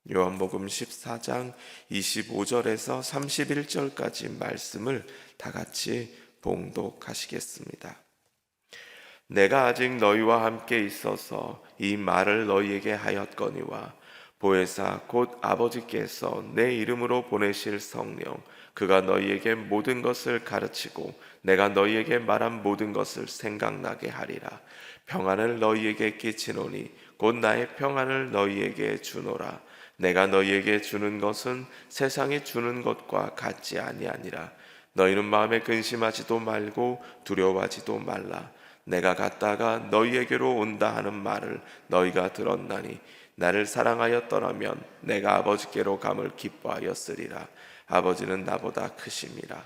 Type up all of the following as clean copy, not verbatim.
요한복음 14장 25절에서 31절까지 말씀을 다 같이 봉독하시겠습니다. 내가 아직 너희와 함께 있어서 이 말을 너희에게 하였거니와 보혜사 곧 아버지께서 내 이름으로 보내실 성령 그가 너희에게 모든 것을 가르치고 내가 너희에게 말한 모든 것을 생각나게 하리라. 평안을 너희에게 끼치노니 곧 나의 평안을 너희에게 주노라. 내가 너희에게 주는 것은 세상이 주는 것과 같지 아니하니라. 너희는 마음에 근심하지도 말고 두려워하지도 말라. 내가 갔다가 너희에게로 온다 하는 말을 너희가 들었나니 나를 사랑하였더라면 내가 아버지께로 감을 기뻐하였으리라. 아버지는 나보다 크심이라.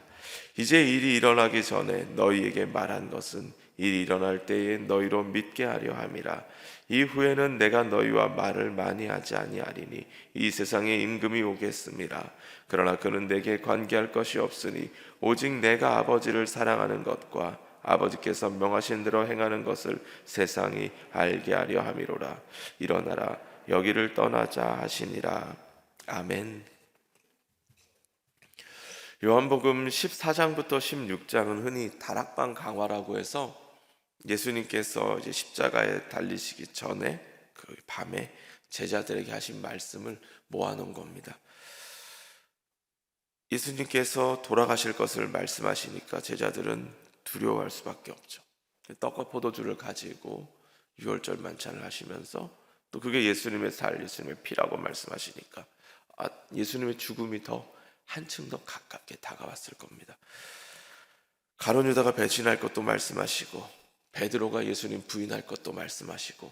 이제 일이 일어나기 전에 너희에게 말한 것은 일이 일어날 때에 너희로 믿게 하려 함이라. 이후에는 내가 너희와 말을 많이 하지 아니하리니 이 세상에 임금이 오겠습니다. 그러나 그는 내게 관계할 것이 없으니 오직 내가 아버지를 사랑하는 것과 아버지께서 명하신 대로 행하는 것을 세상이 알게 하려 함이로라. 일어나라 여기를 떠나자 하시니라. 아멘. 요한복음 14장부터 16장은 흔히 다락방 강화라고 해서 예수님께서 이제 십자가에 달리시기 전에 그 밤에 제자들에게 하신 말씀을 모아놓은 겁니다. 예수님께서 돌아가실 것을 말씀하시니까 제자들은 두려워할 수밖에 없죠. 떡과 포도주를 가지고 유월절 만찬을 하시면서 또 그게 예수님의 살, 예수님의 피라고 말씀하시니까 예수님의 죽음이 더 한층 더 가깝게 다가왔을 겁니다. 가룟 유다가 배신할 것도 말씀하시고 베드로가 예수님 부인할 것도 말씀하시고,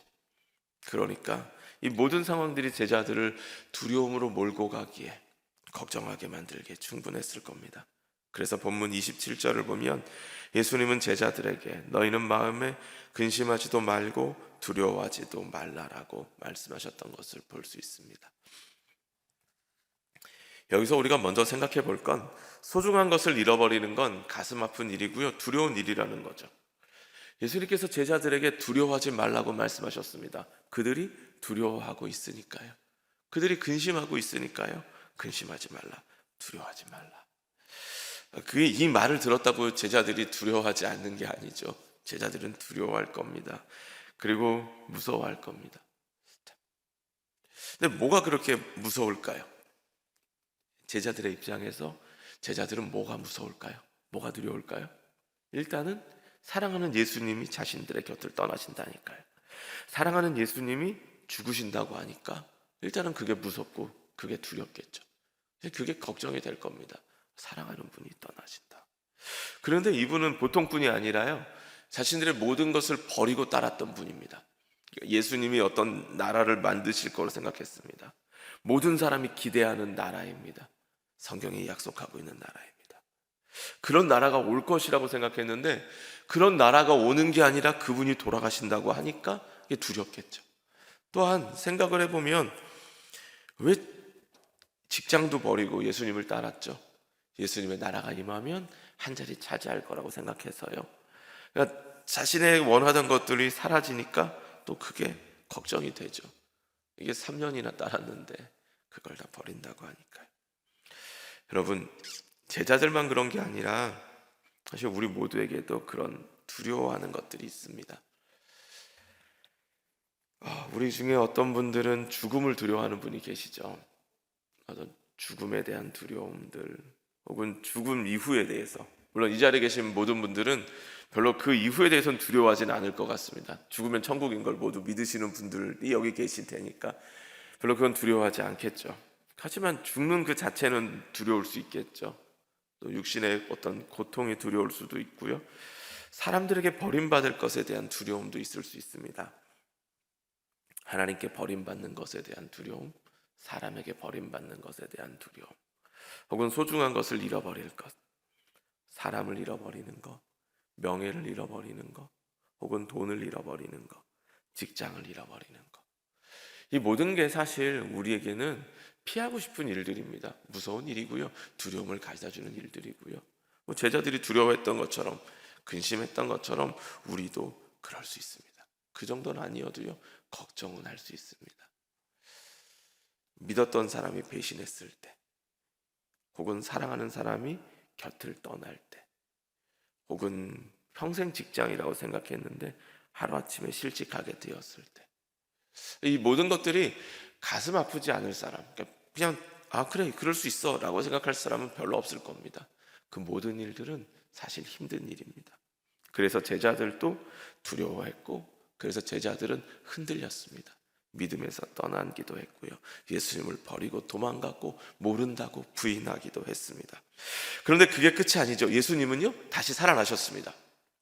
그러니까 이 모든 상황들이 제자들을 두려움으로 몰고 가기에 걱정하게 만들기에 충분했을 겁니다. 그래서 본문 27절을 보면 예수님은 제자들에게 너희는 마음에 근심하지도 말고 두려워하지도 말라라고 말씀하셨던 것을 볼 수 있습니다. 여기서 우리가 먼저 생각해 볼 건 소중한 것을 잃어버리는 건 가슴 아픈 일이고요, 두려운 일이라는 거죠. 예수님께서 제자들에게 두려워하지 말라고 말씀하셨습니다. 그들이 두려워하고 있으니까요. 그들이 근심하고 있으니까요. 근심하지 말라, 두려워하지 말라. 이 말을 들었다고 제자들이 두려워하지 않는 게 아니죠. 제자들은 두려워할 겁니다. 그리고 무서워할 겁니다. 근데 뭐가 그렇게 무서울까요? 제자들의 입장에서 제자들은 뭐가 무서울까요? 뭐가 두려울까요? 일단은 사랑하는 예수님이 자신들의 곁을 떠나신다니까요. 사랑하는 예수님이 죽으신다고 하니까 일단은 그게 무섭고 그게 두렵겠죠. 그게 걱정이 될 겁니다. 사랑하는 분이 떠나신다. 그런데 이분은 보통 분이 아니라요, 자신들의 모든 것을 버리고 따랐던 분입니다. 예수님이 어떤 나라를 만드실 거로 생각했습니다. 모든 사람이 기대하는 나라입니다. 성경이 약속하고 있는 나라입니다. 그런 나라가 올 것이라고 생각했는데 그런 나라가 오는 게 아니라 그분이 돌아가신다고 하니까 이게 두렵겠죠. 또한 생각을 해보면 왜 직장도 버리고 예수님을 따랐죠? 예수님의 나라가 임하면 한 자리 차지할 거라고 생각해서요. 그러니까 자신의 원하던 것들이 사라지니까 또 그게 걱정이 되죠. 이게 3년이나 따랐는데 그걸 다 버린다고 하니까요. 여러분, 제자들만 그런 게 아니라 사실 우리 모두에게도 그런 두려워하는 것들이 있습니다. 우리 중에 어떤 분들은 죽음을 두려워하는 분이 계시죠. 어떤 죽음에 대한 두려움들, 혹은 죽음 이후에 대해서, 물론 이 자리에 계신 모든 분들은 별로 그 이후에 대해서는 두려워하지는 않을 것 같습니다. 죽으면 천국인 걸 모두 믿으시는 분들이 여기 계실 테니까 별로 그건 두려워하지 않겠죠. 하지만 죽는 그 자체는 두려울 수 있겠죠. 또 육신의 어떤 고통이 두려울 수도 있고요, 사람들에게 버림받을 것에 대한 두려움도 있을 수 있습니다. 하나님께 버림받는 것에 대한 두려움, 사람에게 버림받는 것에 대한 두려움, 혹은 소중한 것을 잃어버릴 것, 사람을 잃어버리는 것, 명예를 잃어버리는 것, 혹은 돈을 잃어버리는 것, 직장을 잃어버리는 것. 이 모든 게 사실 우리에게는 피하고 싶은 일들입니다. 무서운 일이고요, 두려움을 가져다주는 일들이고요. 제자들이 두려워했던 것처럼, 근심했던 것처럼 우리도 그럴 수 있습니다. 그 정도는 아니어도요, 걱정은 할 수 있습니다. 믿었던 사람이 배신했을 때, 혹은 사랑하는 사람이 곁을 떠날 때, 혹은 평생 직장이라고 생각했는데 하루아침에 실직하게 되었을 때, 이 모든 것들이 가슴 아프지 않을 사람, 그냥 아 그래 그럴 수 있어 라고 생각할 사람은 별로 없을 겁니다. 그 모든 일들은 사실 힘든 일입니다. 그래서 제자들도 두려워했고, 그래서 제자들은 흔들렸습니다. 믿음에서 떠나기도 했고요, 예수님을 버리고 도망갔고, 모른다고 부인하기도 했습니다. 그런데 그게 끝이 아니죠. 예수님은요 다시 살아나셨습니다.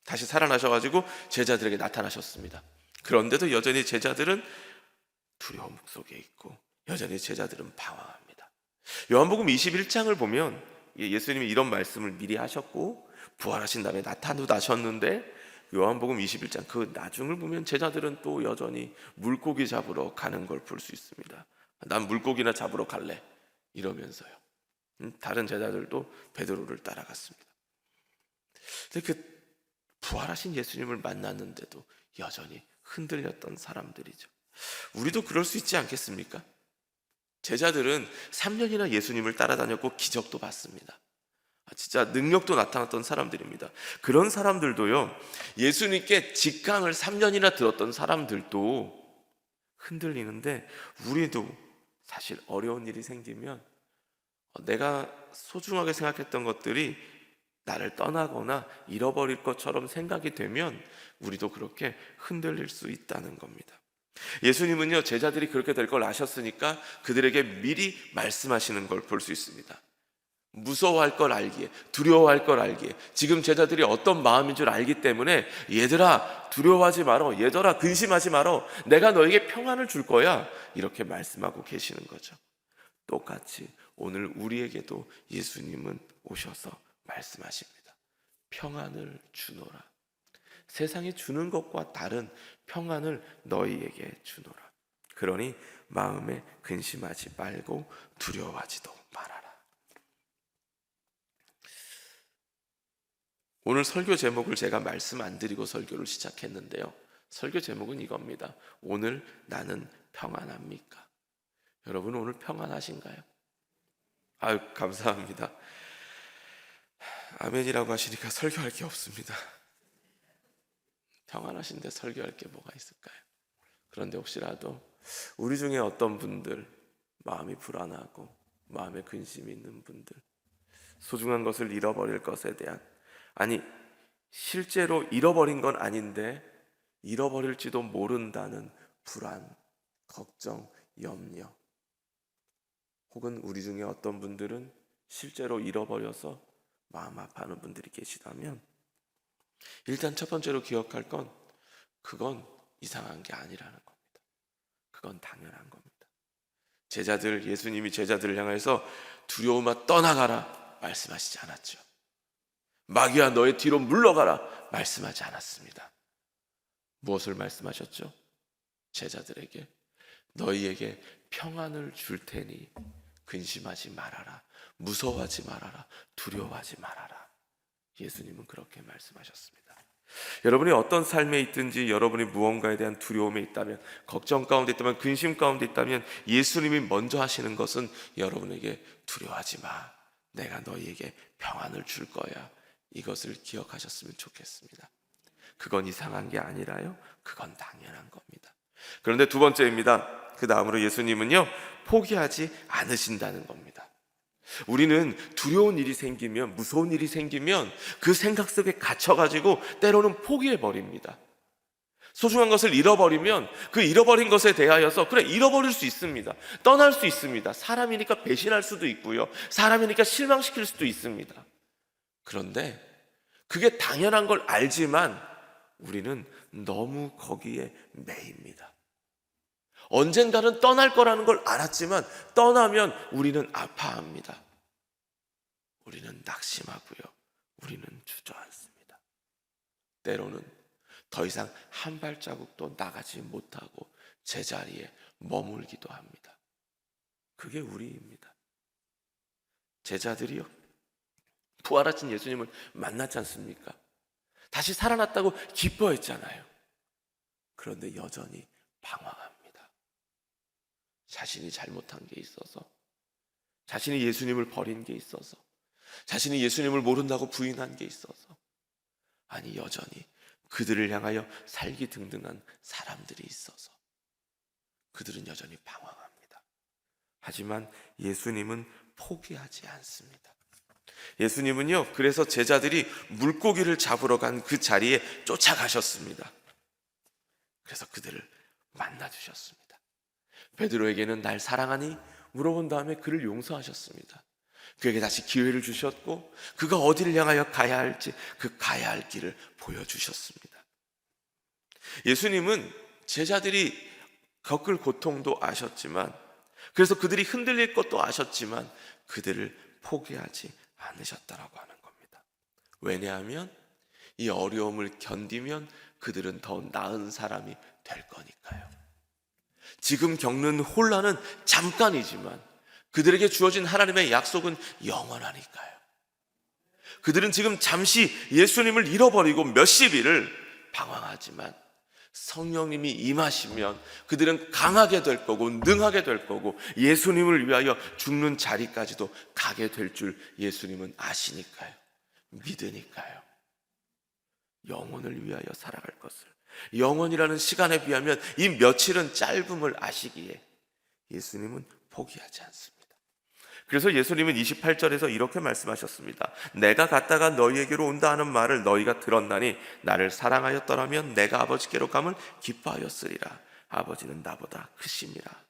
다시 살아나셔가지고 제자들에게 나타나셨습니다. 그런데도 여전히 제자들은 두려움 속에 있고, 여전히 제자들은 방황합니다. 요한복음 21장을 보면 예수님이 이런 말씀을 미리 하셨고 부활하신 다음에 나타나셨는데, 요한복음 21장 그 나중을 보면 제자들은 또 여전히 물고기 잡으러 가는 걸 볼 수 있습니다. 난 물고기나 잡으러 갈래 이러면서요. 다른 제자들도 베드로를 따라갔습니다. 근데 그 부활하신 예수님을 만났는데도 여전히 흔들렸던 사람들이죠. 우리도 그럴 수 있지 않겠습니까? 제자들은 3년이나 예수님을 따라다녔고 기적도 봤습니다. 진짜 능력도 나타났던 사람들입니다. 그런 사람들도요, 예수님께 직강을 3년이나 들었던 사람들도 흔들리는데, 우리도 사실 어려운 일이 생기면 내가 소중하게 생각했던 것들이 나를 떠나거나 잃어버릴 것처럼 생각이 되면 우리도 그렇게 흔들릴 수 있다는 겁니다. 예수님은요 제자들이 그렇게 될 걸 아셨으니까 그들에게 미리 말씀하시는 걸 볼 수 있습니다. 무서워할 걸 알기에, 두려워할 걸 알기에, 지금 제자들이 어떤 마음인 줄 알기 때문에 얘들아 두려워하지 말어, 얘들아 근심하지 말어, 내가 너에게 평안을 줄 거야, 이렇게 말씀하고 계시는 거죠. 똑같이 오늘 우리에게도 예수님은 오셔서 말씀하십니다. 평안을 주노라. 세상이 주는 것과 다른 평안을 너희에게 주노라. 그러니 마음에 근심하지 말고 두려워하지도 말아라. 오늘 설교 제목을 제가 말씀 안 드리고 설교를 시작했는데요, 설교 제목은 이겁니다. 오늘 나는 평안합니까? 여러분 오늘 평안하신가요? 아유 감사합니다. 아멘이라고 하시니까 설교할 게 없습니다. 평안하신데 설교할 게 뭐가 있을까요? 그런데 혹시라도 우리 중에 어떤 분들 마음이 불안하고 마음에 근심이 있는 분들, 소중한 것을 잃어버릴 것에 대한, 아니 실제로 잃어버린 건 아닌데 잃어버릴지도 모른다는 불안, 걱정, 염려, 혹은 우리 중에 어떤 분들은 실제로 잃어버려서 마음 아파하는 분들이 계시다면, 일단 첫 번째로 기억할 건 그건 이상한 게 아니라는 겁니다. 그건 당연한 겁니다. 예수님이 제자들을 향해서 두려움아 떠나가라 말씀하시지 않았죠. 마귀야 너의 뒤로 물러가라 말씀하지 않았습니다. 무엇을 말씀하셨죠? 제자들에게 너희에게 평안을 줄 테니 근심하지 말아라, 무서워하지 말아라, 두려워하지 말아라. 예수님은 그렇게 말씀하셨습니다. 여러분이 어떤 삶에 있든지, 여러분이 무언가에 대한 두려움에 있다면, 걱정 가운데 있다면, 근심 가운데 있다면, 예수님이 먼저 하시는 것은 여러분에게 두려워하지 마, 내가 너희에게 평안을 줄 거야, 이것을 기억하셨으면 좋겠습니다. 그건 이상한 게 아니라요, 그건 당연한 겁니다. 그런데 두 번째입니다. 그 다음으로 예수님은요 포기하지 않으신다는 겁니다. 우리는 두려운 일이 생기면, 무서운 일이 생기면 그 생각 속에 갇혀가지고 때로는 포기해버립니다. 소중한 것을 잃어버리면 그 잃어버린 것에 대하여서 그래 잃어버릴 수 있습니다. 떠날 수 있습니다. 사람이니까 배신할 수도 있고요, 사람이니까 실망시킬 수도 있습니다. 그런데 그게 당연한 걸 알지만 우리는 너무 거기에 매입니다. 언젠가는 떠날 거라는 걸 알았지만 떠나면 우리는 아파합니다. 우리는 낙심하고요, 우리는 주저앉습니다. 때로는 더 이상 한 발자국도 나가지 못하고 제자리에 머물기도 합니다. 그게 우리입니다. 제자들이요 부활하신 예수님을 만났지 않습니까? 다시 살아났다고 기뻐했잖아요. 그런데 여전히 방황합니다. 자신이 잘못한 게 있어서, 자신이 예수님을 버린 게 있어서, 자신이 예수님을 모른다고 부인한 게 있어서, 아니 여전히 그들을 향하여 살기 등등한 사람들이 있어서 그들은 여전히 방황합니다. 하지만 예수님은 포기하지 않습니다. 예수님은요, 그래서 제자들이 물고기를 잡으러 간 그 자리에 쫓아가셨습니다. 그래서 그들을 만나주셨습니다. 베드로에게는 날 사랑하니? 물어본 다음에 그를 용서하셨습니다. 그에게 다시 기회를 주셨고 그가 어디를 향하여 가야 할지 그 가야 할 길을 보여주셨습니다. 예수님은 제자들이 겪을 고통도 아셨지만, 그래서 그들이 흔들릴 것도 아셨지만 그들을 포기하지 않으셨다라고 하는 겁니다. 왜냐하면 이 어려움을 견디면 그들은 더 나은 사람이 될 거니까요. 지금 겪는 혼란은 잠깐이지만 그들에게 주어진 하나님의 약속은 영원하니까요. 그들은 지금 잠시 예수님을 잃어버리고 몇십 일을 방황하지만 성령님이 임하시면 그들은 강하게 될 거고 능하게 될 거고 예수님을 위하여 죽는 자리까지도 가게 될 줄 예수님은 아시니까요. 믿으니까요. 영혼을 위하여 살아갈 것을, 영원이라는 시간에 비하면 이 며칠은 짧음을 아시기에 예수님은 포기하지 않습니다. 그래서 예수님은 28절에서 이렇게 말씀하셨습니다. 내가 갔다가 너희에게로 온다 하는 말을 너희가 들었나니 나를 사랑하였더라면 내가 아버지께로 감을 기뻐하였으리라. 아버지는 나보다 크심이라.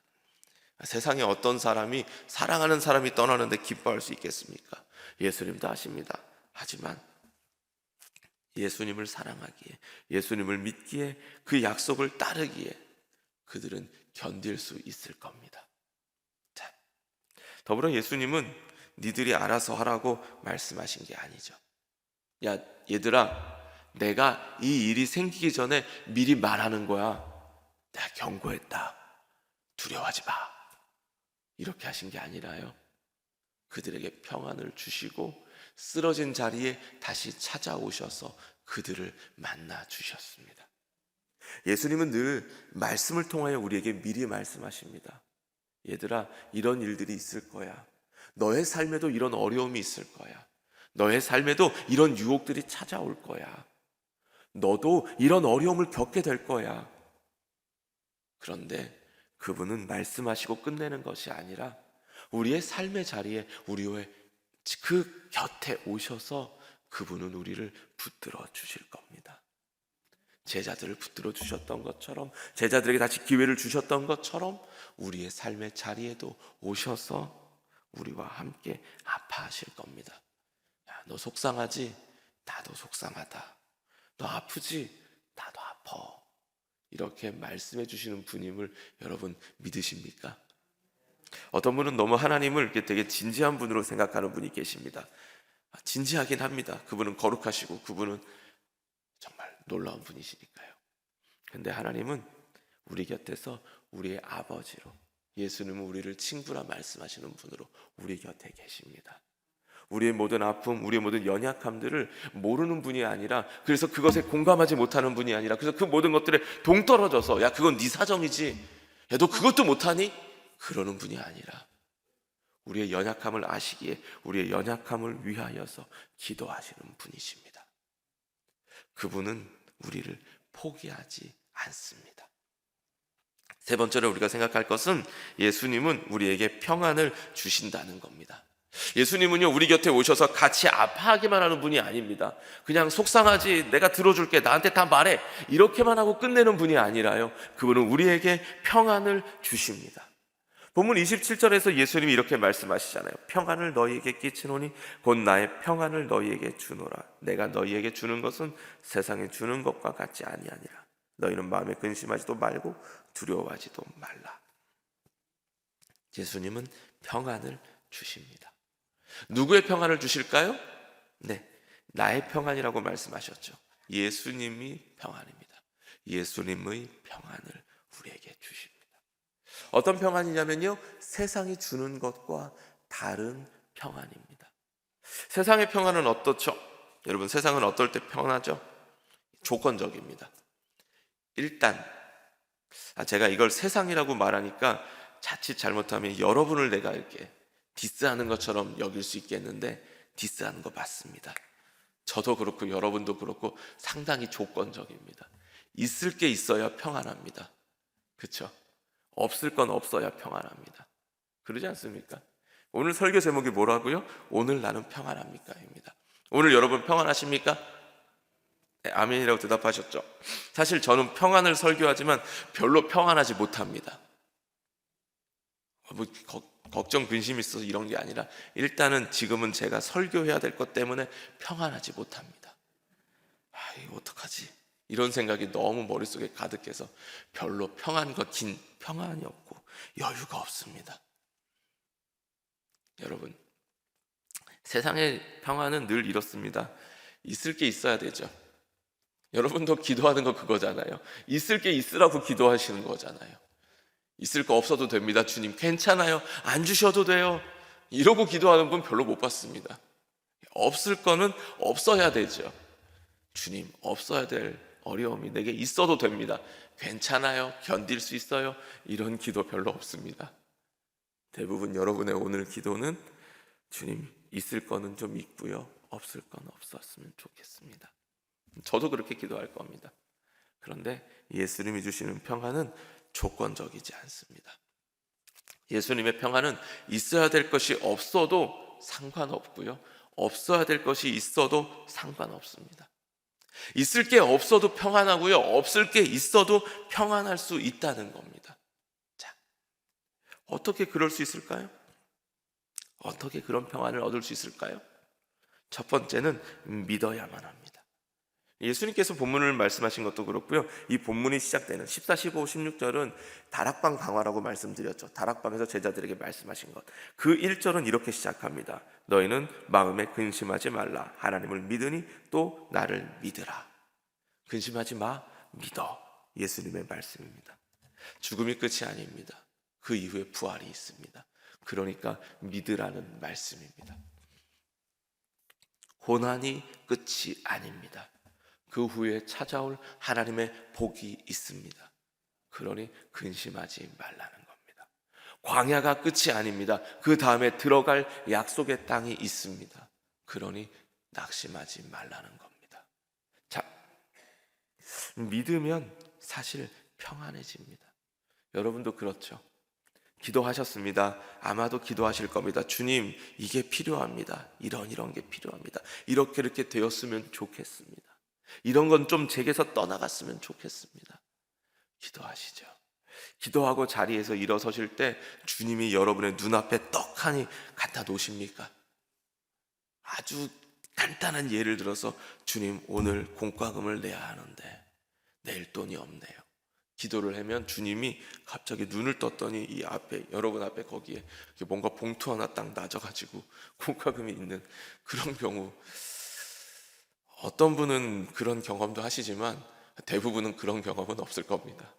세상에 어떤 사람이, 사랑하는 사람이 떠나는데 기뻐할 수 있겠습니까? 예수님도 아십니다. 하지만 예수님을 사랑하기에, 예수님을 믿기에, 그 약속을 따르기에 그들은 견딜 수 있을 겁니다. 자, 더불어 예수님은 니들이 알아서 하라고 말씀하신 게 아니죠. 야 얘들아, 내가 이 일이 생기기 전에 미리 말하는 거야. 내가 경고했다. 두려워하지 마. 이렇게 하신 게 아니라요, 그들에게 평안을 주시고 쓰러진 자리에 다시 찾아오셔서 그들을 만나 주셨습니다. 예수님은 늘 말씀을 통하여 우리에게 미리 말씀하십니다. 얘들아, 이런 일들이 있을 거야. 너의 삶에도 이런 어려움이 있을 거야. 너의 삶에도 이런 유혹들이 찾아올 거야. 너도 이런 어려움을 겪게 될 거야. 그런데 그분은 말씀하시고 끝내는 것이 아니라 우리의 삶의 자리에, 우리의 그 곁에 오셔서 그분은 우리를 붙들어 주실 겁니다. 제자들을 붙들어 주셨던 것처럼, 제자들에게 다시 기회를 주셨던 것처럼 우리의 삶의 자리에도 오셔서 우리와 함께 아파하실 겁니다. 야, 너 속상하지? 나도 속상하다. 너 아프지? 나도 아파. 이렇게 말씀해 주시는 분임을 여러분 믿으십니까? 어떤 분은 너무 하나님을 이렇게 되게 진지한 분으로 생각하는 분이 계십니다. 진지하긴 합니다. 그분은 거룩하시고 그분은 정말 놀라운 분이시니까요. 근데 하나님은 우리 곁에서 우리의 아버지로, 예수님은 우리를 친구라 말씀하시는 분으로 우리 곁에 계십니다. 우리의 모든 아픔, 우리의 모든 연약함들을 모르는 분이 아니라, 그래서 그것에 공감하지 못하는 분이 아니라, 그래서 그 모든 것들에 동떨어져서 야 그건 네 사정이지, 야 너 그것도 못하니? 그러는 분이 아니라 우리의 연약함을 아시기에 우리의 연약함을 위하여서 기도하시는 분이십니다. 그분은 우리를 포기하지 않습니다. 세 번째로 우리가 생각할 것은 예수님은 우리에게 평안을 주신다는 겁니다. 예수님은요, 우리 곁에 오셔서 같이 아파하기만 하는 분이 아닙니다. 그냥 속상하지, 내가 들어줄게, 나한테 다 말해, 이렇게만 하고 끝내는 분이 아니라요, 그분은 우리에게 평안을 주십니다. 본문 27절에서 예수님이 이렇게 말씀하시잖아요. 평안을 너희에게 끼치노니 곧 나의 평안을 너희에게 주노라. 내가 너희에게 주는 것은 세상에 주는 것과 같지 아니하니라. 너희는 마음에 근심하지도 말고 두려워하지도 말라. 예수님은 평안을 주십니다. 누구의 평안을 주실까요? 네, 나의 평안이라고 말씀하셨죠. 예수님이 평안입니다. 예수님의 평안을 우리에게 주십니다. 어떤 평안이냐면요, 세상이 주는 것과 다른 평안입니다. 세상의 평안은 어떻죠? 여러분, 세상은 어떨 때 평안하죠? 조건적입니다. 일단 제가 이걸 세상이라고 말하니까 자칫 잘못하면 여러분을 내가 이렇게 디스하는 것처럼 여길 수 있겠는데, 디스하는 거 맞습니다. 저도 그렇고 여러분도 그렇고 상당히 조건적입니다. 있을 게 있어야 평안합니다. 그렇죠? 없을 건 없어야 평안합니다. 그러지 않습니까? 오늘 설교 제목이 뭐라고요? 오늘 나는 평안합니까? 입니다. 오늘 여러분 평안하십니까? 네, 아멘이라고 대답하셨죠? 사실 저는 평안을 설교하지만 별로 평안하지 못합니다. 걱정 근심이 있어서 이런 게 아니라 일단은 지금은 제가 설교해야 될 것 때문에 평안하지 못합니다. 이거 어떡하지? 이런 생각이 너무 머릿속에 가득해서 별로 평안과 긴 평안이 없고 여유가 없습니다. 여러분, 세상의 평안은 늘 이렇습니다. 있을 게 있어야 되죠. 여러분도 기도하는 거 그거잖아요. 있을 게 있으라고 기도하시는 거잖아요. 있을 거 없어도 됩니다. 주님 괜찮아요. 안 주셔도 돼요. 이러고 기도하는 분 별로 못 봤습니다. 없을 거는 없어야 되죠. 주님, 없어야 될 어려움이 내게 있어도 됩니다. 괜찮아요. 견딜 수 있어요. 이런 기도 별로 없습니다. 대부분 여러분의 오늘 기도는 주님, 있을 거는 좀 있고요, 없을 건 없었으면 좋겠습니다. 저도 그렇게 기도할 겁니다. 그런데 예수님이 주시는 평안은 조건적이지 않습니다. 예수님의 평안은 있어야 될 것이 없어도 상관없고요, 없어야 될 것이 있어도 상관없습니다. 있을 게 없어도 평안하고요, 없을 게 있어도 평안할 수 있다는 겁니다. 자, 어떻게 그럴 수 있을까요? 어떻게 그런 평안을 얻을 수 있을까요? 첫 번째는 믿어야만 합니다. 예수님께서 본문을 말씀하신 것도 그렇고요, 이 본문이 시작되는 14, 15, 16절은 다락방 강화라고 말씀드렸죠. 다락방에서 제자들에게 말씀하신 것, 그 1절은 이렇게 시작합니다. 너희는 마음에 근심하지 말라. 하나님을 믿으니 또 나를 믿으라. 근심하지 마, 믿어. 예수님의 말씀입니다. 죽음이 끝이 아닙니다. 그 이후에 부활이 있습니다. 그러니까 믿으라는 말씀입니다. 고난이 끝이 아닙니다. 그 후에 찾아올 하나님의 복이 있습니다. 그러니 근심하지 말라는 겁니다. 광야가 끝이 아닙니다. 그 다음에 들어갈 약속의 땅이 있습니다. 그러니 낙심하지 말라는 겁니다. 자, 믿으면 사실 평안해집니다. 여러분도 그렇죠? 기도하셨습니다. 아마도 기도하실 겁니다. 주님, 이게 필요합니다. 이런 게 필요합니다. 이렇게 되었으면 좋겠습니다. 이런 건 좀 제게서 떠나갔으면 좋겠습니다. 기도하시죠. 기도하고 자리에서 일어서실 때 주님이 여러분의 눈앞에 떡하니 갖다 놓으십니까? 아주 간단한 예를 들어서, 주님, 오늘 공과금을 내야 하는데 낼 돈이 없네요. 기도를 하면 주님이 갑자기 눈을 떴더니 이 앞에, 여러분 앞에 거기에 뭔가 봉투 하나 딱 놔져가지고 공과금이 있는 그런 경우, 어떤 분은 그런 경험도 하시지만 대부분은 그런 경험은 없을 겁니다.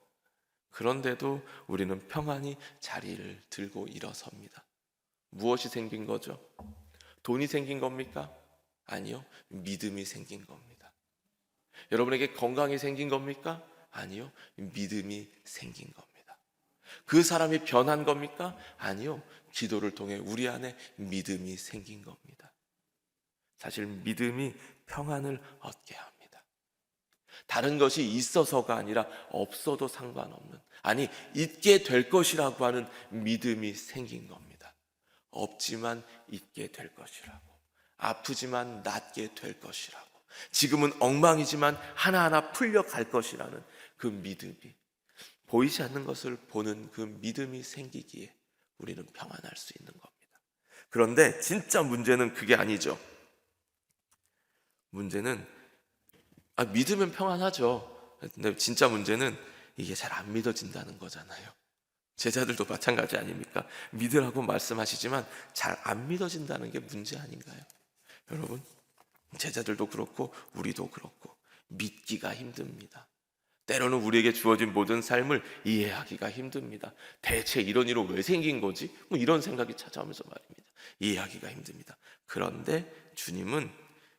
그런데도 우리는 평안히 자리를 들고 일어섭니다. 무엇이 생긴 거죠? 돈이 생긴 겁니까? 아니요, 믿음이 생긴 겁니다. 여러분에게 건강이 생긴 겁니까? 아니요, 믿음이 생긴 겁니다. 그 사람이 변한 겁니까? 아니요, 기도를 통해 우리 안에 믿음이 생긴 겁니다. 사실 믿음이 평안을 얻게 합니다. 다른 것이 있어서가 아니라 없어도 상관없는, 아니 있게 될 것이라고 하는 믿음이 생긴 겁니다. 없지만 있게 될 것이라고, 아프지만 낫게 될 것이라고, 지금은 엉망이지만 하나하나 풀려갈 것이라는 그 믿음이, 보이지 않는 것을 보는 그 믿음이 생기기에 우리는 평안할 수 있는 겁니다. 그런데 진짜 문제는 그게 아니죠. 문제는 믿으면 평안하죠. 근데 진짜 문제는 이게 잘 안 믿어진다는 거잖아요. 제자들도 마찬가지 아닙니까? 믿으라고 말씀하시지만 잘 안 믿어진다는 게 문제 아닌가요? 여러분, 제자들도 그렇고 우리도 그렇고 믿기가 힘듭니다. 때로는 우리에게 주어진 모든 삶을 이해하기가 힘듭니다. 대체 이런 일은 왜 생긴 거지? 이런 생각이 찾아오면서 말입니다. 이해하기가 힘듭니다. 그런데 주님은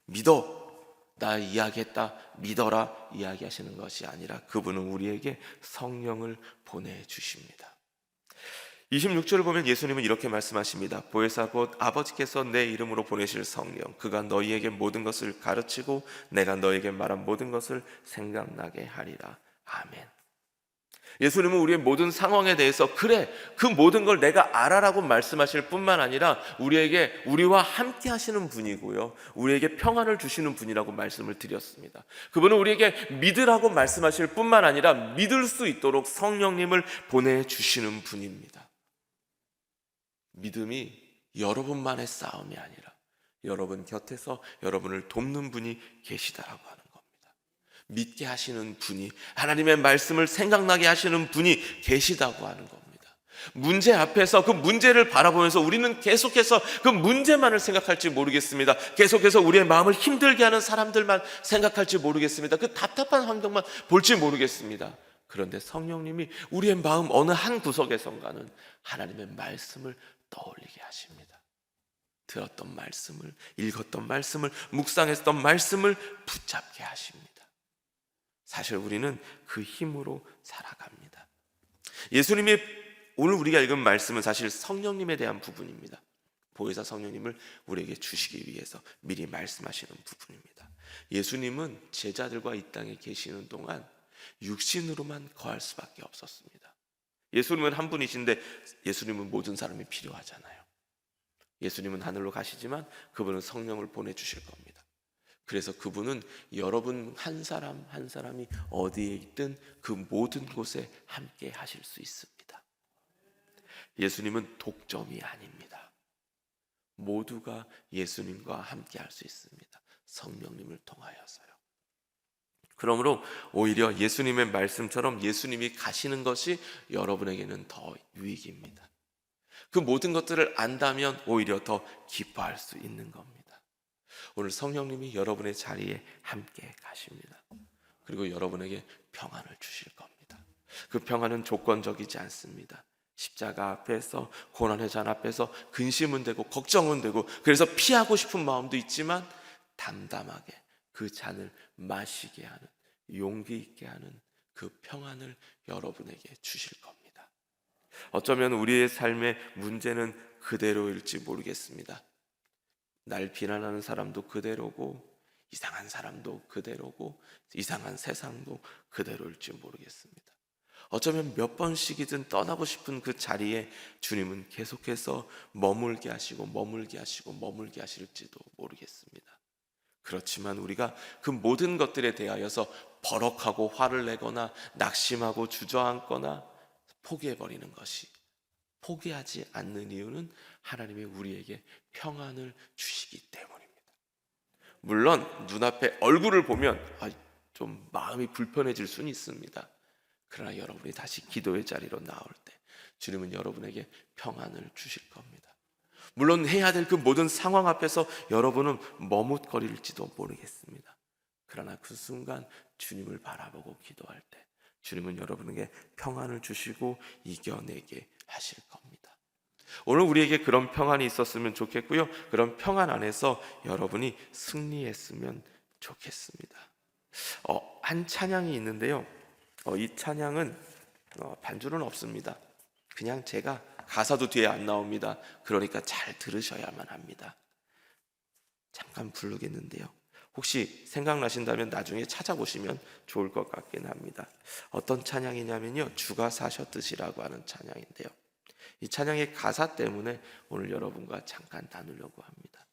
믿어, 나 이야기했다, 믿어라 이야기하시는 것이 아니라 그분은 우리에게 성령을 보내주십니다. 26절을 보면 예수님은 이렇게 말씀하십니다. 보혜사 곧 아버지께서 내 이름으로 보내실 성령, 그가 너희에게 모든 것을 가르치고 내가 너에게 말한 모든 것을 생각나게 하리라. 아멘. 예수님은 우리의 모든 상황에 대해서 그래, 그 모든 걸 내가 알아라고 말씀하실 뿐만 아니라 우리와 함께 하시는 분이고요, 우리에게 평안을 주시는 분이라고 말씀을 드렸습니다. 그분은 우리에게 믿으라고 말씀하실 뿐만 아니라 믿을 수 있도록 성령님을 보내주시는 분입니다. 믿음이 여러분만의 싸움이 아니라 여러분 곁에서 여러분을 돕는 분이 계시다라고 하는 겁니다. 믿게 하시는 분이, 하나님의 말씀을 생각나게 하시는 분이 계시다고 하는 겁니다. 문제 앞에서 그 문제를 바라보면서 우리는 계속해서 그 문제만을 생각할지 모르겠습니다. 계속해서 우리의 마음을 힘들게 하는 사람들만 생각할지 모르겠습니다. 그 답답한 환경만 볼지 모르겠습니다. 그런데 성령님이 우리의 마음 어느 한 구석에선가는 하나님의 말씀을 떠올리게 하십니다. 들었던 말씀을, 읽었던 말씀을, 묵상했던 말씀을 붙잡게 하십니다. 사실 우리는 그 힘으로 살아갑니다. 예수님이 오늘 우리가 읽은 말씀은 사실 성령님에 대한 부분입니다. 보혜사 성령님을 우리에게 주시기 위해서 미리 말씀하시는 부분입니다. 예수님은 제자들과 이 땅에 계시는 동안 육신으로만 거할 수밖에 없었습니다. 예수님은 한 분이신데 예수님은 모든 사람이 필요하잖아요. 예수님은 하늘로 가시지만 그분은 성령을 보내주실 겁니다. 그래서 그분은 여러분 한 사람 한 사람이 어디에 있든 그 모든 곳에 함께 하실 수 있습니다. 예수님은 독점이 아닙니다. 모두가 예수님과 함께 할 수 있습니다. 성령님을 통하여서요. 그러므로 오히려 예수님의 말씀처럼 예수님이 가시는 것이 여러분에게는 더 유익입니다. 그 모든 것들을 안다면 오히려 더 기뻐할 수 있는 겁니다. 오늘 성령님이 여러분의 자리에 함께 가십니다. 그리고 여러분에게 평안을 주실 겁니다. 그 평안은 조건적이지 않습니다. 십자가 앞에서, 고난의 잔 앞에서 근심은 되고 걱정은 되고 그래서 피하고 싶은 마음도 있지만 담담하게 그 잔을 마시게 하는, 용기 있게 하는 그 평안을 여러분에게 주실 겁니다. 어쩌면 우리의 삶의 문제는 그대로일지 모르겠습니다. 날 비난하는 사람도 그대로고 이상한 사람도 그대로고 이상한 세상도 그대로일지 모르겠습니다. 어쩌면 몇 번씩이든 떠나고 싶은 그 자리에 주님은 계속해서 머물게 하시고 머물게 하시고 머물게 하실지도 모르겠습니다. 그렇지만 우리가 그 모든 것들에 대하여서 버럭하고 화를 내거나 낙심하고 주저앉거나 포기해버리는 것이, 포기하지 않는 이유는 하나님이 우리에게 평안을 주시기 때문입니다. 물론 눈앞에 얼굴을 보면 좀 마음이 불편해질 수는 있습니다. 그러나 여러분이 다시 기도의 자리로 나올 때 주님은 여러분에게 평안을 주실 겁니다. 물론 해야 될 그 모든 상황 앞에서 여러분은 머뭇거릴지도 모르겠습니다. 그러나 그 순간 주님을 바라보고 기도할 때 주님은 여러분에게 평안을 주시고 이겨내게 하실 겁니다. 오늘 우리에게 그런 평안이 있었으면 좋겠고요, 그런 평안 안에서 여러분이 승리했으면 좋겠습니다. 한 찬양이 있는데요, 이 찬양은 반주는 없습니다. 그냥 제가, 가사도 뒤에 안 나옵니다. 그러니까 잘 들으셔야만 합니다. 잠깐 부르겠는데요, 혹시 생각나신다면 나중에 찾아보시면 좋을 것 같긴 합니다. 어떤 찬양이냐면요, 주가 사셨듯이라고 하는 찬양인데요, 이 찬양의 가사 때문에 오늘 여러분과 잠깐 나누려고 합니다.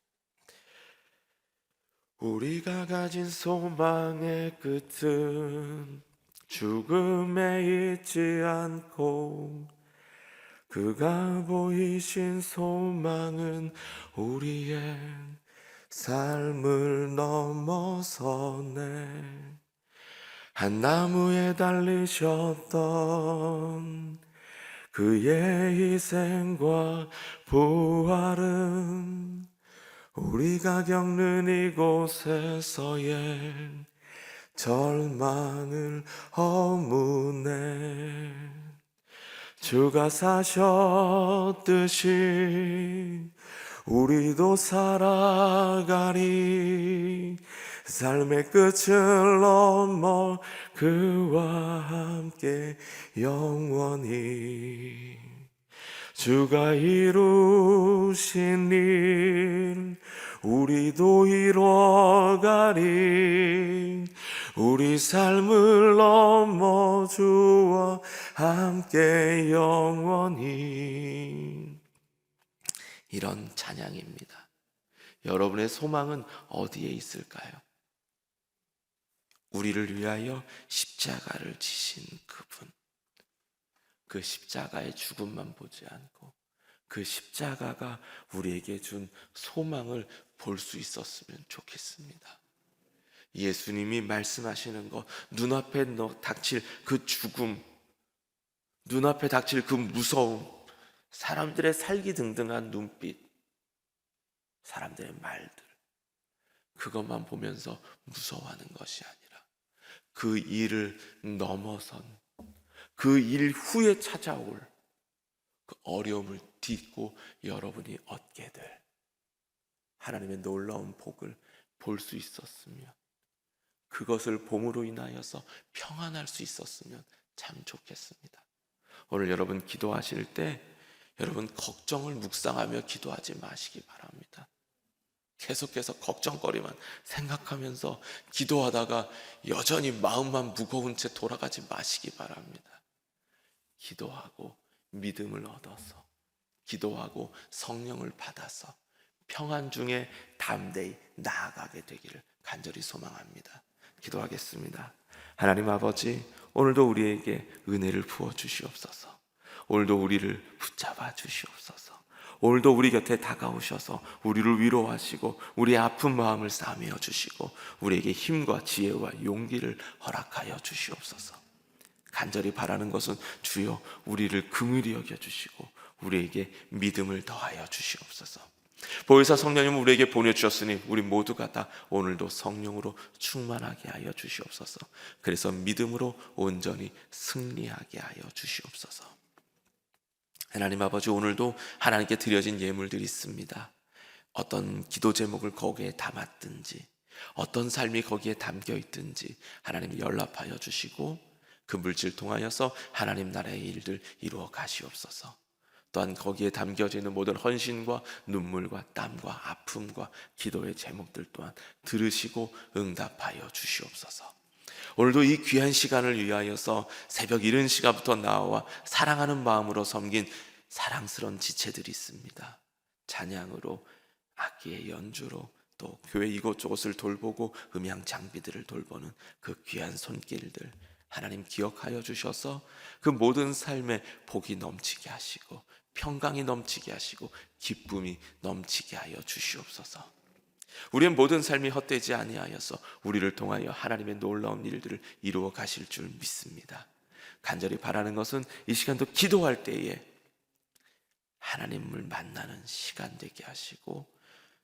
우리가 가진 소망의 끝은 죽음에 있지 않고 그가 보이신 소망은 우리의 삶을 넘어서네. 한 나무에 달리셨던 그의 희생과 부활은 우리가 겪는 이곳에서의 절망을 허무네. 주가 사셨듯이 우리도 살아가리. 삶의 끝을 넘어 그와 함께 영원히. 주가 이루신 일 우리도 이뤄가리. 우리 삶을 넘어 주와 함께 영원히. 이런 찬양입니다. 여러분의 소망은 어디에 있을까요? 우리를 위하여 십자가를 지신 그분, 그 십자가의 죽음만 보지 않고 그 십자가가 우리에게 준 소망을 볼 수 있었으면 좋겠습니다. 예수님이 말씀하시는 것, 눈앞에 닥칠 그 죽음, 눈앞에 닥칠 그 무서움, 사람들의 살기등등한 눈빛, 사람들의 말들, 그것만 보면서 무서워하는 것이 아니라 그 일을 넘어선, 그 일 후에 찾아올 그 어려움을 딛고 여러분이 얻게 될 하나님의 놀라운 복을 볼 수 있었으면, 그것을 봄으로 인하여서 평안할 수 있었으면 참 좋겠습니다. 오늘 여러분 기도하실 때 여러분 걱정을 묵상하며 기도하지 마시기 바랍니다. 계속해서 걱정거리만 생각하면서 기도하다가 여전히 마음만 무거운 채 돌아가지 마시기 바랍니다. 기도하고 믿음을 얻어서, 기도하고 성령을 받아서 평안 중에 담대히 나아가게 되기를 간절히 소망합니다. 기도하겠습니다. 하나님 아버지, 오늘도 우리에게 은혜를 부어 주시옵소서. 오늘도 우리를 붙잡아 주시옵소서. 오늘도 우리 곁에 다가오셔서 우리를 위로하시고 우리의 아픈 마음을 싸매어 주시고 우리에게 힘과 지혜와 용기를 허락하여 주시옵소서. 간절히 바라는 것은 주여 우리를 긍휼히 여겨주시고 우리에게 믿음을 더하여 주시옵소서. 보혜사 성령님을 우리에게 보내주셨으니 우리 모두가 다 오늘도 성령으로 충만하게 하여 주시옵소서. 그래서 믿음으로 온전히 승리하게 하여 주시옵소서. 하나님 아버지, 오늘도 하나님께 드려진 예물들이 있습니다. 어떤 기도 제목을 거기에 담았든지 어떤 삶이 거기에 담겨 있든지 하나님 연락하여 주시고 그 물질 통하여서 하나님 나라의 일들 이루어 가시옵소서. 또한 거기에 담겨져 있는 모든 헌신과 눈물과 땀과 아픔과 기도의 제목들 또한 들으시고 응답하여 주시옵소서. 오늘도 이 귀한 시간을 위하여서 새벽 이른 시간부터 나와 사랑하는 마음으로 섬긴 사랑스러운 지체들이 있습니다. 찬양으로, 악기의 연주로, 또 교회 이곳저곳을 돌보고 음향 장비들을 돌보는 그 귀한 손길들 하나님 기억하여 주셔서 그 모든 삶에 복이 넘치게 하시고 평강이 넘치게 하시고 기쁨이 넘치게 하여 주시옵소서. 우리의 모든 삶이 헛되지 아니하여서 우리를 통하여 하나님의 놀라운 일들을 이루어 가실 줄 믿습니다. 간절히 바라는 것은 이 시간도 기도할 때에 하나님을 만나는 시간 되게 하시고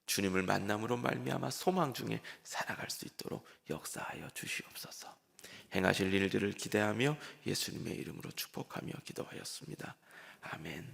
주님을 만남으로 말미암아 소망 중에 살아갈 수 있도록 역사하여 주시옵소서. 행하실 일들을 기대하며 예수님의 이름으로 축복하며 기도하였습니다. 아멘.